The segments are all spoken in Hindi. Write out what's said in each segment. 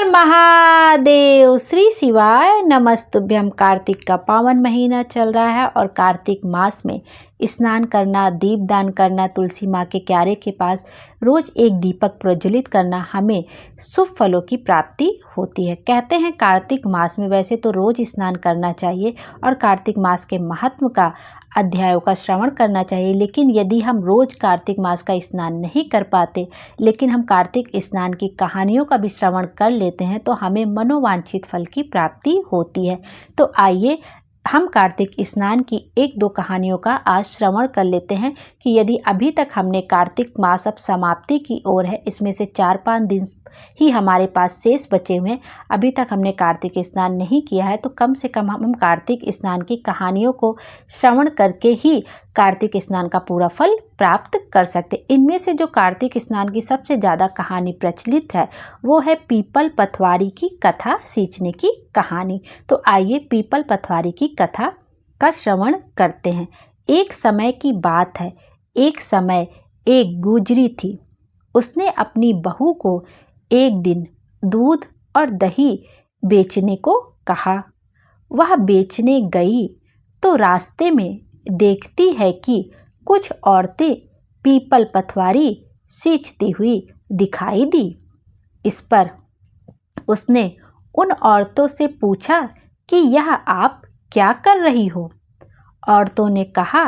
महादेव। श्री शिवाय नमस्तुभ्यम। कार्तिक का पावन महीना चल रहा है और कार्तिक मास में स्नान करना, दीपदान करना, तुलसी माँ के क्यारे के पास रोज एक दीपक प्रज्वलित करना हमें शुभ फलों की प्राप्ति होती है। कहते हैं कार्तिक मास में वैसे तो रोज स्नान करना चाहिए और कार्तिक मास के महत्व का अध्यायों का श्रवण करना चाहिए, लेकिन यदि हम रोज कार्तिक मास का स्नान नहीं कर पाते लेकिन हम कार्तिक स्नान की कहानियों का भी श्रवण कर लेते हैं तो हमें मनोवांछित फल की प्राप्ति होती है। तो आइए हम कार्तिक स्नान की एक दो कहानियों का आज श्रवण कर लेते हैं कि यदि अभी तक हमने कार्तिक मास अब समाप्ति की ओर है, इसमें से 4-5 दिन ही हमारे पास शेष बचे हुए हैं, अभी तक हमने कार्तिक स्नान नहीं किया है तो कम से कम हम कार्तिक स्नान की कहानियों को श्रवण करके ही कार्तिक स्नान का पूरा फल प्राप्त कर सकते। इनमें से जो कार्तिक स्नान की सबसे ज़्यादा कहानी प्रचलित है वो है पीपल पथवारी की कथा सींचने की कहानी। तो आइए पीपल पथवारी की कथा का श्रवण करते हैं। एक समय की बात है, एक समय एक गुजरी थी। उसने अपनी बहू को एक दिन दूध और दही बेचने को कहा। वह बेचने गई तो रास्ते में देखती है कि कुछ औरतें पीपल पथवारी सींचती हुई दिखाई दी। इस पर उसने उन औरतों से पूछा कि यह आप क्या कर रही हो? औरतों ने कहा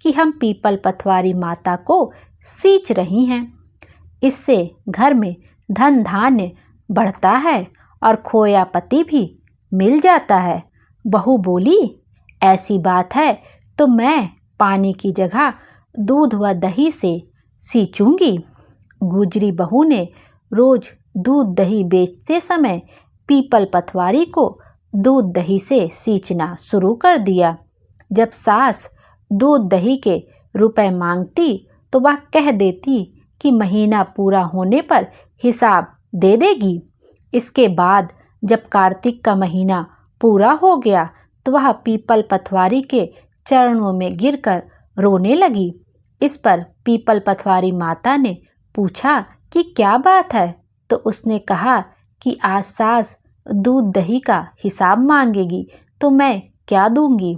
कि हम पीपल पथवारी माता को सींच रही हैं। इससे घर में धन धान्य बढ़ता है और खोया पति भी मिल जाता है। बहू बोली, ऐसी बात है तो मैं पानी की जगह दूध व दही से सींचूंगी। गुजरी बहू ने रोज दूध दही बेचते समय पीपल पथवारी को दूध दही से सींचना शुरू कर दिया। जब सास दूध दही के रुपए मांगती तो वह कह देती कि महीना पूरा होने पर हिसाब दे देगी। इसके बाद जब कार्तिक का महीना पूरा हो गया तो वह पीपल पथवारी के चरणों में गिरकर रोने लगी। इस पर पीपल पथवारी माता ने पूछा कि क्या बात है? तो उसने कहा कि आज सास दूध दही का हिसाब मांगेगी तो मैं क्या दूंगी?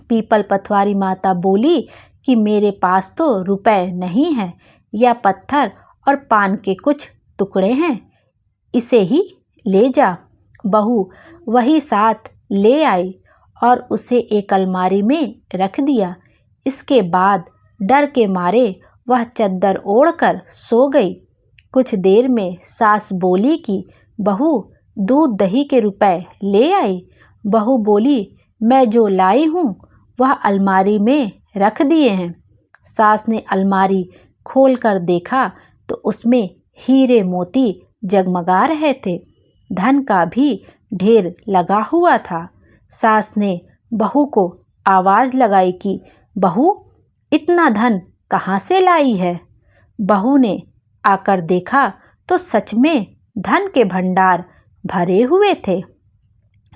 पीपल पथवारी माता बोली कि मेरे पास तो रुपए नहीं हैं, या पत्थर और पान के कुछ टुकड़े हैं, इसे ही ले जा। बहू वही साथ ले आई और उसे एक अलमारी में रख दिया। इसके बाद डर के मारे वह चद्दर ओढ़कर सो गई। कुछ देर में सास बोली कि बहू दूध दही के रुपए ले आई। बहू बोली, मैं जो लाई हूँ वह अलमारी में रख दिए हैं। सास ने अलमारी खोल कर देखा तो उसमें हीरे मोती जगमगा रहे थे। धन का भी ढेर लगा हुआ था। सास ने बहू को आवाज़ लगाई कि बहू इतना धन कहाँ से लाई है? बहू ने आकर देखा तो सच में धन के भंडार भरे हुए थे।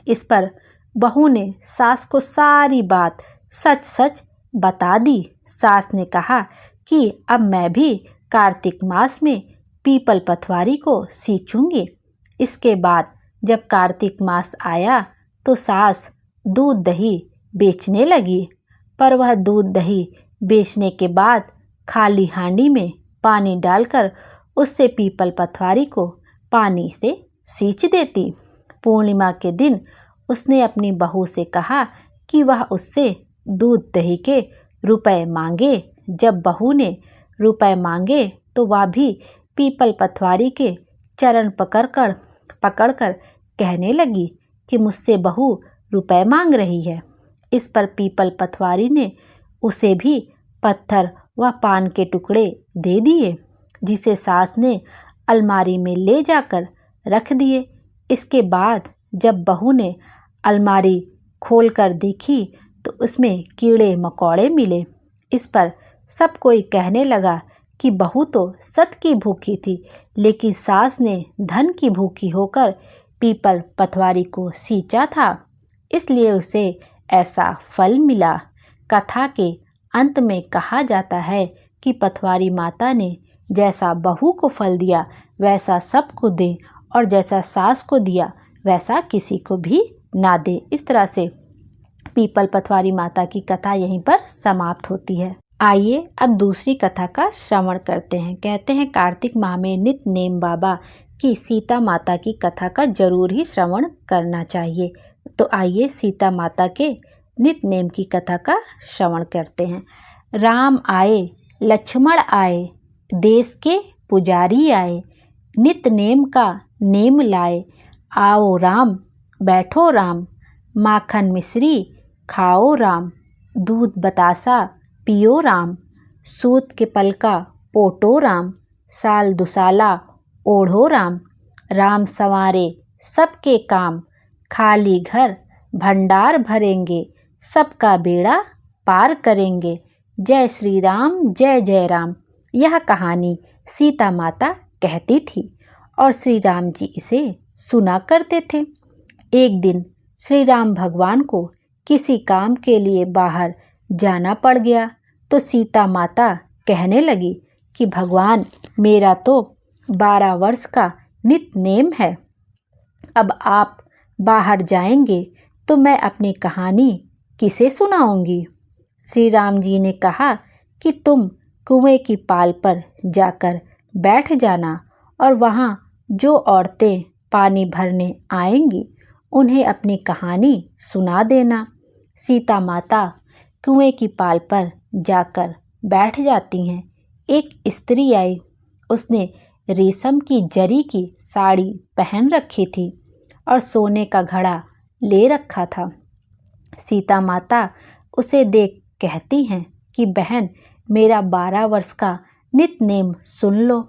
इस पर बहू ने सास को सारी बात सच सच बता दी। सास ने कहा कि अब मैं भी कार्तिक मास में पीपल पथवारी को सींचूंगी। इसके बाद जब कार्तिक मास आया तो सास दूध दही बेचने लगी, पर वह दूध दही बेचने के बाद खाली हांडी में पानी डालकर उससे पीपल पथवारी को पानी से सींच देती। पूर्णिमा के दिन उसने अपनी बहू से कहा कि वह उससे दूध दही के रुपए मांगे। जब बहू ने रुपए मांगे तो वह भी पीपल पथवारी के चरण पकड़कर कहने लगी कि मुझसे बहू रुपए मांग रही है। इस पर पीपल पथवारी ने उसे भी पत्थर व पान के टुकड़े दे दिए, जिसे सास ने अलमारी में ले जाकर रख दिए। इसके बाद जब बहू ने अलमारी खोलकर देखी तो उसमें कीड़े मकोड़े मिले। इस पर सब कोई कहने लगा कि बहू तो सत की भूखी थी, लेकिन सास ने धन की भूखी होकर पीपल पथवारी को सींचा था, इसलिए उसे ऐसा फल मिला। कथा के अंत में कहा जाता है कि पथवारी माता ने जैसा बहू को फल दिया वैसा सबको दे और जैसा सास को दिया वैसा किसी को भी ना दे। इस तरह से पीपल पथवारी माता की कथा यहीं पर समाप्त होती है। आइए अब दूसरी कथा का श्रवण करते हैं। कहते हैं कार्तिक माह में नित नेम बाबा की सीता माता की कथा का जरूर ही श्रवण करना चाहिए। तो आइए सीता माता के नित नेम की कथा का श्रवण करते हैं। राम आए लक्ष्मण आए, देश के पुजारी आए, नित नेम का नेम लाए। आओ राम बैठो राम, माखन मिश्री खाओ राम, दूध बतासा पियो राम, सूत के पलका पोटो राम, साल दुसाला ओढ़ो राम। राम संवारे सबके काम, खाली घर भंडार भरेंगे, सबका बेड़ा पार करेंगे। जय श्री राम जय जय राम। यह कहानी सीता माता कहती थी और श्री राम जी इसे सुना करते थे। एक दिन श्री राम भगवान को किसी काम के लिए बाहर जाना पड़ गया तो सीता माता कहने लगी कि भगवान, मेरा तो 12 वर्ष का नित नेम है, अब आप बाहर जाएंगे तो मैं अपनी कहानी किसे सुनाऊंगी। श्री राम जी ने कहा कि तुम कुएं की पाल पर जाकर बैठ जाना और वहाँ जो औरतें पानी भरने आएंगी उन्हें अपनी कहानी सुना देना। सीता माता कुएं की पाल पर जाकर बैठ जाती हैं। एक स्त्री आई, उसने रेशम की जरी की साड़ी पहन रखी थी और सोने का घड़ा ले रखा था। सीता माता उसे देख कहती हैं कि बहन, मेरा 12 वर्ष का नित नेम सुन लो।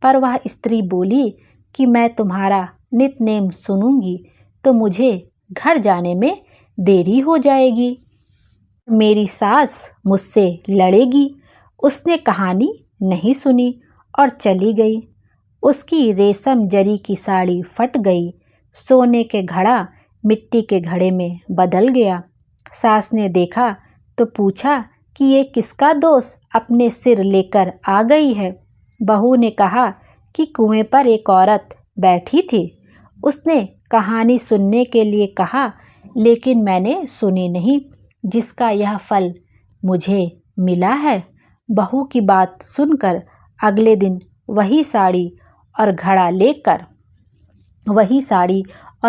पर वह स्त्री बोली कि मैं तुम्हारा नित नेम सुनूंगी तो मुझे घर जाने में देरी हो जाएगी, मेरी सास मुझसे लड़ेगी। उसने कहानी नहीं सुनी और चली गई। उसकी रेशम जरी की साड़ी फट गई, सोने के घड़ा मिट्टी के घड़े में बदल गया। सास ने देखा तो पूछा कि ये किसका दोष अपने सिर लेकर आ गई है। बहू ने कहा कि कुएं पर एक औरत बैठी थी, उसने कहानी सुनने के लिए कहा लेकिन मैंने सुनी नहीं, जिसका यह फल मुझे मिला है। बहू की बात सुनकर अगले दिन वही साड़ी और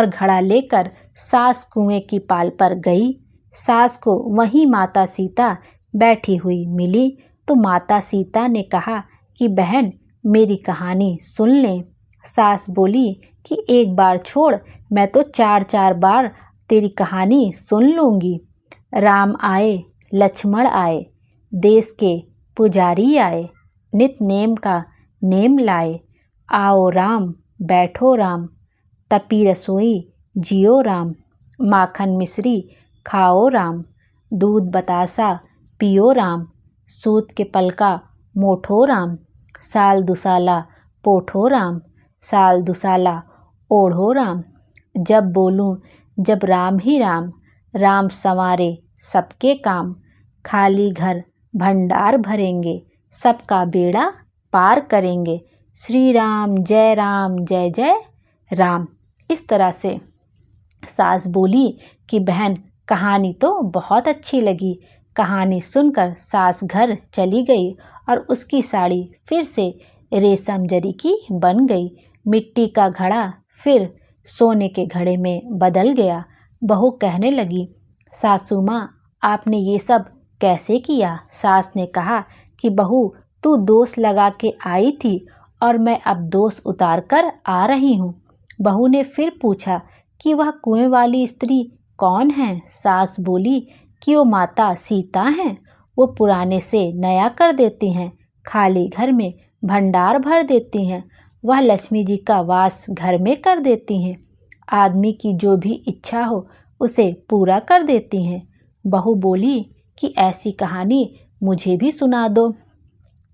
घड़ा लेकर सास कुएं की पाल पर गई। सास को वहीं माता सीता बैठी हुई मिली तो माता सीता ने कहा कि बहन, मेरी कहानी सुन लें। सास बोली कि एक बार छोड़, मैं तो 4-4 बार तेरी कहानी सुन लूँगी। राम आए लक्ष्मण आए, देश के पुजारी आए, नित नेम का नेम लाए। आओ राम बैठो राम, तपी रसोई जियो राम, माखन मिश्री खाओ राम, दूध बतासा पियो राम, सूत के पलका मोठो राम, साल दुसाला पोठो राम, साल दुसाला ओढ़ो राम। जब बोलूं जब राम ही राम, राम संवारे सबके काम, खाली घर भंडार भरेंगे, सबका बेड़ा पार करेंगे। श्री राम जय जय राम। इस तरह से सास बोली कि बहन, कहानी तो बहुत अच्छी लगी। कहानी सुनकर सास घर चली गई और उसकी साड़ी फिर से रेशम जरी की बन गई। मिट्टी का घड़ा फिर सोने के घड़े में बदल गया। बहू कहने लगी, सासू माँ, आपने ये सब कैसे किया? सास ने कहा कि बहू, तू दोष लगा के आई थी और मैं अब दोष उतार कर आ रही हूँ। बहू ने फिर पूछा कि वह कुएं वाली स्त्री कौन है? सास बोली कि वो माता सीता हैं, वो पुराने से नया कर देती हैं, खाली घर में भंडार भर देती हैं, वह लक्ष्मी जी का वास घर में कर देती हैं, आदमी की जो भी इच्छा हो उसे पूरा कर देती हैं। बहू बोली कि ऐसी कहानी मुझे भी सुना दो।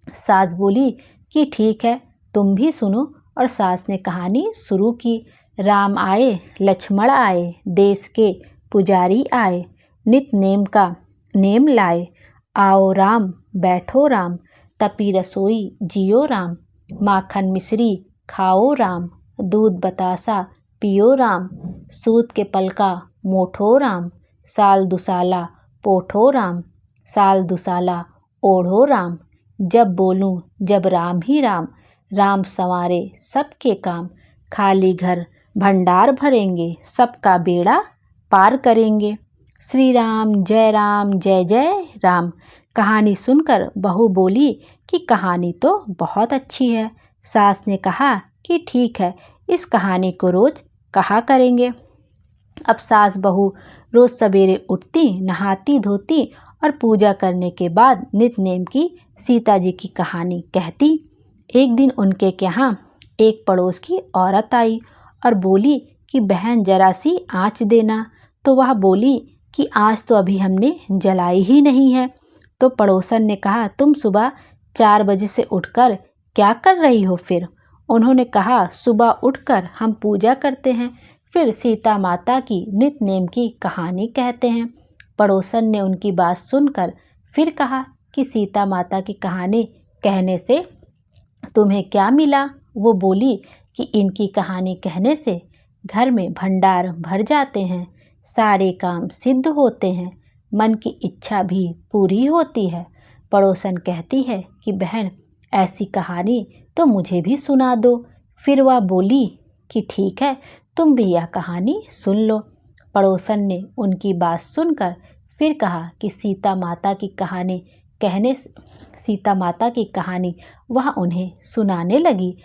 सास बोली कि ठीक है, तुम भी सुनो। और सास ने कहानी शुरू की। राम आए लक्ष्मण आए, देश के पुजारी आए, नित नेम का नेम लाए। आओ राम बैठो राम, तपी रसोई जियो राम, माखन मिश्री खाओ राम, दूध बतासा पियो राम, सूत के पलका मोठो राम, साल दुसाला पोठो राम, साल दुसाला ओढ़ो राम, जब बोलूं जब राम ही राम, राम संवारे सबके काम, खाली घर भंडार भरेंगे, सबका बेड़ा पार करेंगे। श्री राम जय जय राम। कहानी सुनकर बहू बोली कि कहानी तो बहुत अच्छी है। सास ने कहा कि ठीक है, इस कहानी को रोज कहा करेंगे। अब सास बहू रोज सवेरे उठती, नहाती धोती और पूजा करने के बाद नित नेम की सीता जी की कहानी कहती। एक दिन उनके यहाँ एक पड़ोस की औरत आई और बोली कि बहन जरा सी आँच देना। तो वह बोली कि आँच तो अभी हमने जलाई ही नहीं है। तो पड़ोसन ने कहा, तुम सुबह 4 बजे से उठकर क्या कर रही हो फिर? उन्होंने कहा, सुबह उठकर हम पूजा करते हैं, फिर सीता माता की नित नेम की कहानी कहते हैं। पड़ोसन ने उनकी बात सुनकर फिर कहा कि सीता माता की कहानी कहने से तुम्हें क्या मिला? वो बोली कि इनकी कहानी कहने से घर में भंडार भर जाते हैं, सारे काम सिद्ध होते हैं, मन की इच्छा भी पूरी होती है। पड़ोसन कहती है कि बहन ऐसी कहानी तो मुझे भी सुना दो। फिर वह बोली कि ठीक है, तुम भी यह कहानी सुन लो। पड़ोसन ने उनकी बात सुनकर फिर कहा कि सीता माता की कहानी वह उन्हें सुनाने लगी।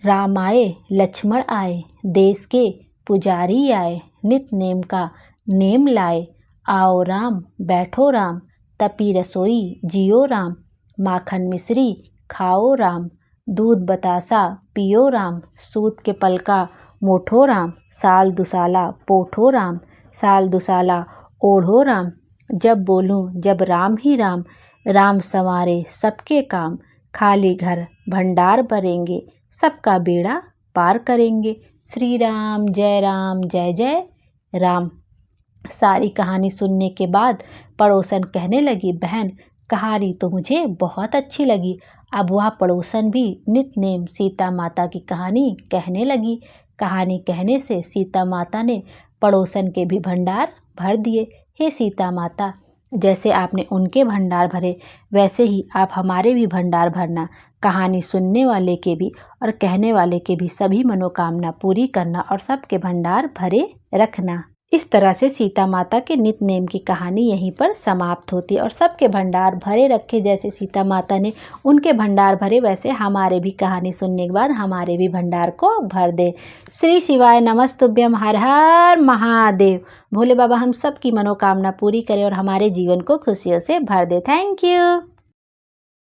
राम आए लक्ष्मण आए, देश के पुजारी आए, नित नेम का नेम लाए, आओ राम बैठो राम, तपी रसोई जियो राम, माखन मिश्री खाओ राम, दूध बतासा पियो राम, सूत के पलका मोठो राम, साल दुसाला पोठो राम, साल दुसाला ओढ़ो राम, जब बोलूं जब राम ही राम, राम संवारे सबके काम, खाली घर भंडार भरेंगे, सबका बेड़ा पार करेंगे। श्री राम जय जय राम। सारी कहानी सुनने के बाद पड़ोसन कहने लगी, बहन कहानी तो मुझे बहुत अच्छी लगी। अब वह पड़ोसन भी नित नेम सीता माता की कहानी कहने लगी। कहानी कहने से सीता माता ने पड़ोसन के भी भंडार भर दिए। हे सीता माता, जैसे आपने उनके भंडार भरे वैसे ही आप हमारे भी भंडार भरना। कहानी सुनने वाले के भी और कहने वाले के भी सभी मनोकामना पूरी करना और सबके भंडार भरे रखना। इस तरह से सीता माता के नित नेम की कहानी यहीं पर समाप्त होती है और सबके भंडार भरे रखे। जैसे सीता माता ने उनके भंडार भरे वैसे हमारे भी कहानी सुनने के बाद हमारे भी भंडार को भर दे। श्री शिवाय नमस्तुभ्यम। हर हर महादेव। भोले बाबा हम सब की मनोकामना पूरी करें और हमारे जीवन को खुशियों से भर दे। Thank you.